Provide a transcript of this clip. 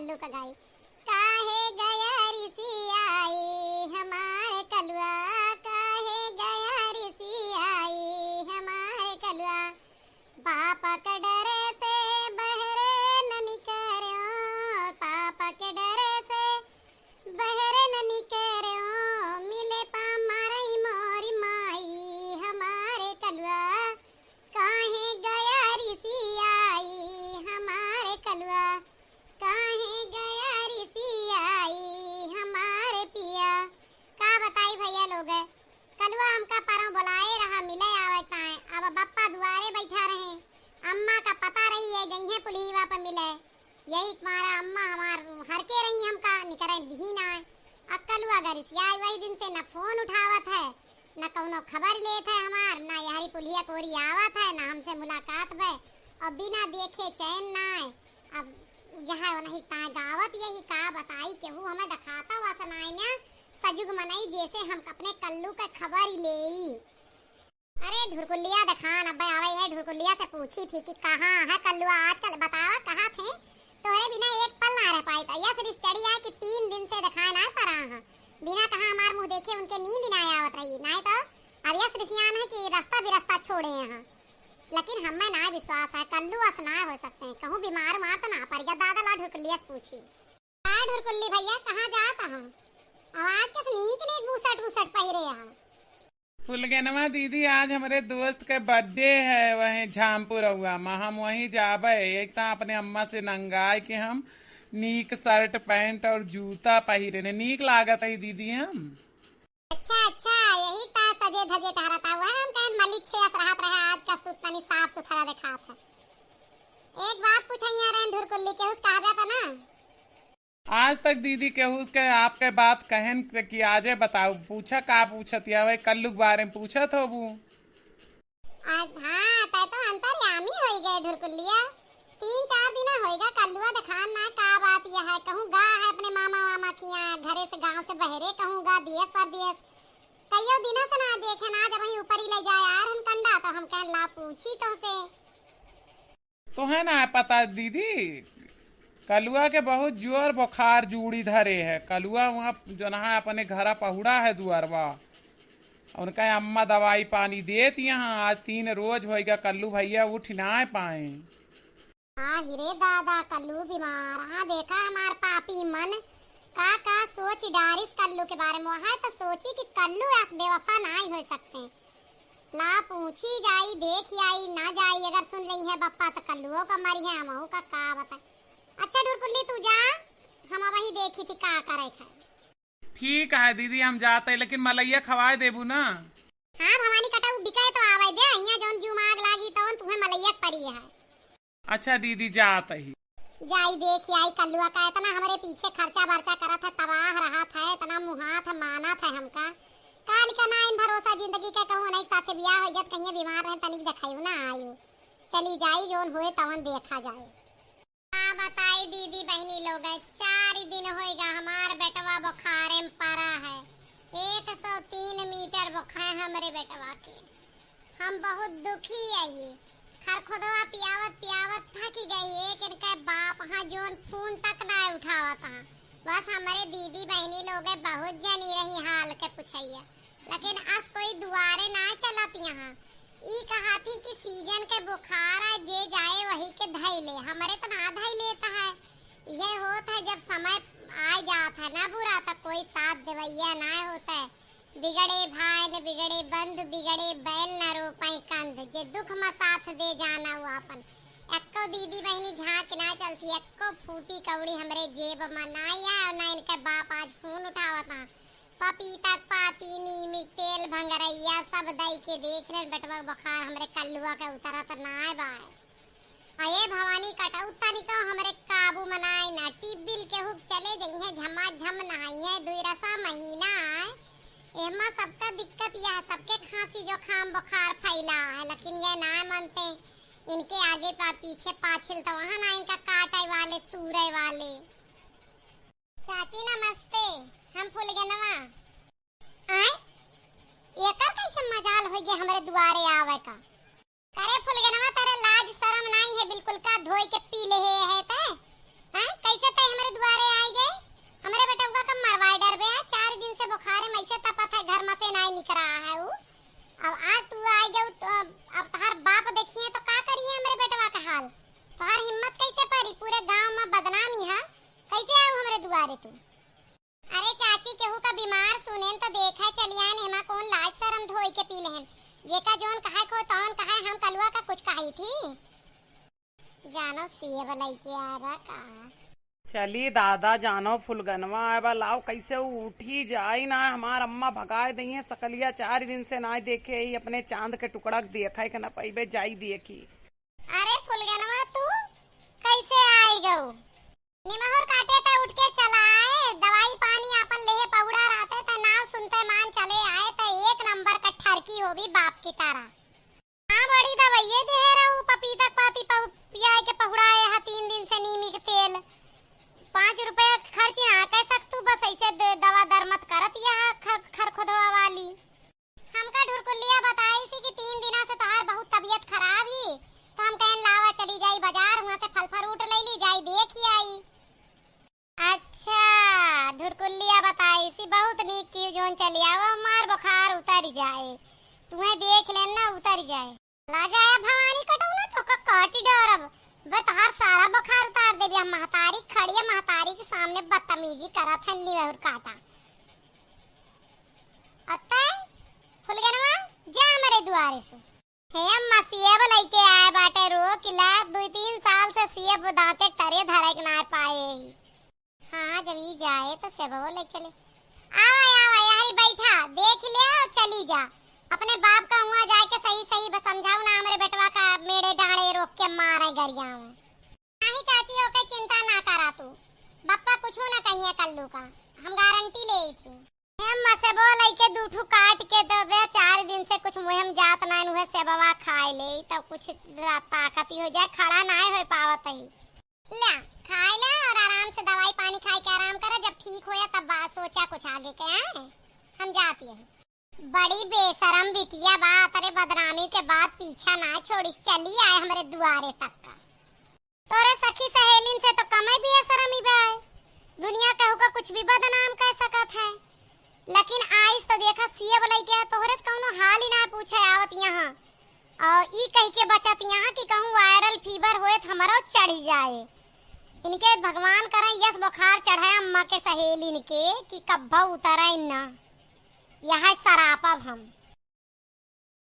कल्लू का गाई। काहे गया ऋषि आई हमारे कलुआ, काहे गया ऋषि आई हमारे कलुआ, पापा के डरे से बहरे न निकलो, पापा के डरे से बहरे न निकलो, मिले पा मारई मोरी माई हमारे कलुआ, काहे गया ऋषि आई हमारे कलुआ, काहे गया ऋषि आई हमारे पिया। का बताई भैया लोग, कलुआ हमका परम बुलाए रहा, मिले आवे ताए, अब बप्पा दुआरे बैठा रहे, अम्मा का पता रही है जइहे पुलिवा पे मिले, यही तुम्हारा अम्मा हमार हर के रही हमका निकरे दी ना। कलुआ घर से आई वही दिन से न फोन उठावत है, न कौनो खबर लेत है हमार, न यही पुलिया कोरी आवत है, न हमसे मुलाकात भे, और बिना देखे चैन ना है। अब यहाँ नहीं ता गावत यही का बताई केहू हमें दिखाता हुआ सुनाई ना, सजुग मनई जैसे हम अपने कल्लू का खबर ही ले। अरे ढुरकुलिया दिखान अब आवे है, ढुरकुलिया से पूछी थी कि कहाँ है कल्लुआ आजकल, बतावा कहाँ थे, तोरे बिना एक पल ना रह पाई था, यह सिर्फ चढ़ी है कि 3 दिन से दिखाए ना पड़ा है, बिना कहाँ हमार मुंह देखे उनके नींद ना आवत रही, नहीं तो अब यह सिर्फ है कि रास्ता भी रास्ता छोड़े हैं, लेकिन हमें ना विश्वास है कल्लू असना हो सकते हैं, कहूँ बीमार मार तो ना पड़ गया। दादा ला ढुरकुलिया से पूछी, ढुरकुल्ली भैया कहाँ जाता है, आवाज किस नीक नीक बूसट बूसट पहिरे है। फुलगनवा दीदी आज हमारे दोस्त के बर्थडे है, वही झामपुर हुआ हम वहीं जाबे, एक तो अपने अम्मा से नंगाए कि हम नीक शर्ट पैंट और जूता पहिरे नीक लागत है दीदी हम। अच्छा अच्छा यही ता सजे धजे टहरता हुआ हम कहन मलिक छेस रहत रहे, आज का सूट तनी साफ सुथरा दिखात है। एक बात पूछइया रे ढुरकुल्ली के उस कहबे त ना, आज तक दीदी केहू के आपके बात कहन कि आजे बताओ, पूछा का पूछत या वही कल्लू के बारे में पूछत हो वो। आज हां तै तो अंतर्यामी होई गए ढुरकुल्लिया, 3-4 दिन होइगा कल्लुआ दिखान ना, का बात यह है कहूं गा है अपने मामा मामा किया घरे से गांव से बहरे कहूंगा देश परदेश, कईयो दिनों से ना देखे ना, जब वही ऊपर ही ले जाए यार हम कंडा तो हम कहन ला पूछी तो से। तो है ना पता दीदी, कलुआ के बहुत जोर बुखार जूड़ी धरे है, कलुआ वहाँ जो ना अपने घर पहुड़ा है दुआरवा, उनका अम्मा दवाई पानी देती यहाँ, आज 3 रोज होएगा कल्लू भैया उठ ना पाए। हाँ हिरे दादा कल्लू बीमार, हाँ देखा हमार पापी मन का सोच डारिस कल्लू के बारे में है, तो सोची कि कल्लू ऐसे बेवफा ना ही हो सकते, ला पूछी जाई देख आई ना जाई, अगर सुन रही है बप्पा तो कल्लुओं का मरी है हमहू का बता। अच्छा ढुरकुल्ली तू जा, हम वही देखी थी का करे खाए। ठीक है दीदी हम जाते, लेकिन मलैया खवाए देबू ना। हाँ भवानी कटाऊ बिकाए तो आवे दे, यहाँ जौन जुमाग लागी तो तुम्हें मलैया पड़ी है। अच्छा दीदी जाते ही जाई देख आई कल्लुआ का इतना हमारे पीछे खर्चा बर्चा करा था, तबाह रहा था, इतना मुहा था माना था हमका, काल का ना इन भरोसा जिंदगी का कहूँ नहीं साथे ब्याह हो गया कहीं बीमार रहे तनिक देखायू ना आयु, चली जाई जोन हुए तवन देखा जाए। हाँ बताई दीदी बहनी लोग 4 दिन होएगा हमार बेटवा बुखारे में पड़ा है, 103 मीटर बुखार हमारे बेटवा के, हम बहुत दुखी है ये, खरखुदवा पियावत पियावत थक गई, एक इनका बाप हाँ जोन फोन तक ना उठावत हाँ, बस हमारे दीदी बहनी लोग बहुत जनी रही हाल के पूछैया, लेकिन आज कोई दुआरे ना चलत यहाँ, ई कहा थी कि सीजन के बुखार है जे जाए वही के धई ले, हमारे तो ना धई लेता है, ये होता है जब समय आ जाता है ना बुरा तो कोई साथ देवैया ना होता है, बिगड़े भाई न बिगड़े बंधु बिगड़े बैल न रोपाई कंध, जे दुख में साथ दे जाना हुआ अपन, एक्को दीदी बहनी झांक ना चलती, एक्को फूटी कौड़ी हमरे जेब में ना आया, और ना इनके बाप आज फोन उठावता, पपीता पाती नीमिक तेल भंगरैया सब दई के देख ले बटवा बुखार हमरे कल्लुआ के उतरा तो ना बाय, अये भवानी कटाऊ तनिको हमरे काबू मनाई ना, टिबिल के हुक चले जइहे झमा झम नहाइए, 2 महीना आए, एमा सबका दिक्कत यह है, सबके खांसी जुकाम बुखार फैला है, लेकिन ये ना मानते, इनके आगे पीछे पाछिल तो वहाँ ना इनका काटे वाले तूरे वाले। चाची नमस्ते, हम फुलगनवा आए, एकर कैसे मजाल हो गया हमरे दुआरे आवे का, करे फुलगनवा तेरे लाज शर्म नहीं है बिल्कुल का, धोई के पी ले है ते, हैं कैसे ते हमरे लेन तो देखा चलिया नेमा कौन लाज शरम धोई के पी लेन। जेका जोन कहे को तौन कहे हम कलुआ का कुछ कही थी। जानो सीए वाला के आवा का। चली दादा जानो फुलगनवा आवा लाओ कैसे उठी जाई ना हमार अम्मा भगाए दी है सकलिया 4 दिन से ना देखे ही अपने चांद के टुकड़ा देखा है कि ना पैबे जाई देखी। अरे फुलगनवा तू कैसे आई गऊ? निमहर काटे त उठ के चला आए, दवाई पानी अपन लेहे पहुड़ा रहते त नाव सुनते मान चले आए त एक नंबर का ठरकी होगी बाप की तरह। हां बड़ी दवाई दे रहू पपीता पाती पिया के पहुड़ाए हा 3 दिन से नीमी के तेल 5 रुपए खर्च ना कर सकतू बस ऐसे दवा दर मत करत या खर खुदवा वाली। हमका ढुरकुलिया बताई सी कि 3 दिना से तोहार बहुत तबीयत खराब ही तो हम कहन लावा चली जाई बाजार वहां से फल फ्रूट ले ली जाई देखी आई। अच्छा ढुरकुलिया बताई सी बहुत नीक की जोन चली आवा हमार बुखार उतर जाए तुम्हें देख लेना उतर जाए। ला जाए भवानी कटौना तो का काटी डरब बतहार सारा बुखार उतार दे बिया। महतारी खड़ी है महतारी के सामने बदतमीजी करत है निवहर काटा। अत्ते फुलगनवा जा मेरे द्वारे से। हे अम्मा सेब लेके आए बाटे रो किला 2-3 साल से सेब दांते करे धरे के ना पाए। हां जब ही जाए तो सेबो ले चले। आवा यही बैठा देख ले और चली जा। अपने बाप का हुआ जाए के सही सही समझाऊ ना मेरे बेटवा का मेरे डांडे रोक के मारे गरिया में। नहीं चाची ओके चिंता ना करा तू बप्पा कुछ ना कहिए कल्लू का हम गारंटी ले थी। अम्मा से बोल के दूठू काट के दे 4 दिन से कुछ मुहम जात ना हुए सेबवा खाए ले तो कुछ ताकत हो जाए खड़ा ना हो पावत ही। ले खाए ले और आराम से दवाई पानी खाए के आराम करे जब ठीक होया तब बात सोचा कुछ आगे के हम जाती है। बड़ी बेशरम बिटिया बात अरे बदनामी के बाद पीछा ना छोड़ी चली आए हमारे दुआरे तक का। तोरे सखी सहेलिन से तो कम भी है शर्मी बाय दुनिया कहू का कुछ भी बदनाम कह सकत है लेकिन आइस तो देखा सीए बोले के तोहरे कौनो हाल ही ना पूछे आवत यहाँ और ई कह के बचत यहाँ कि कहूँ वायरल फीवर होए तो हमारो चढ़ जाए। इनके भगवान करे यस बुखार चढ़ाए अम्मा के सहेलिन के कि कब्बा उतरा ना यह सरापा हम।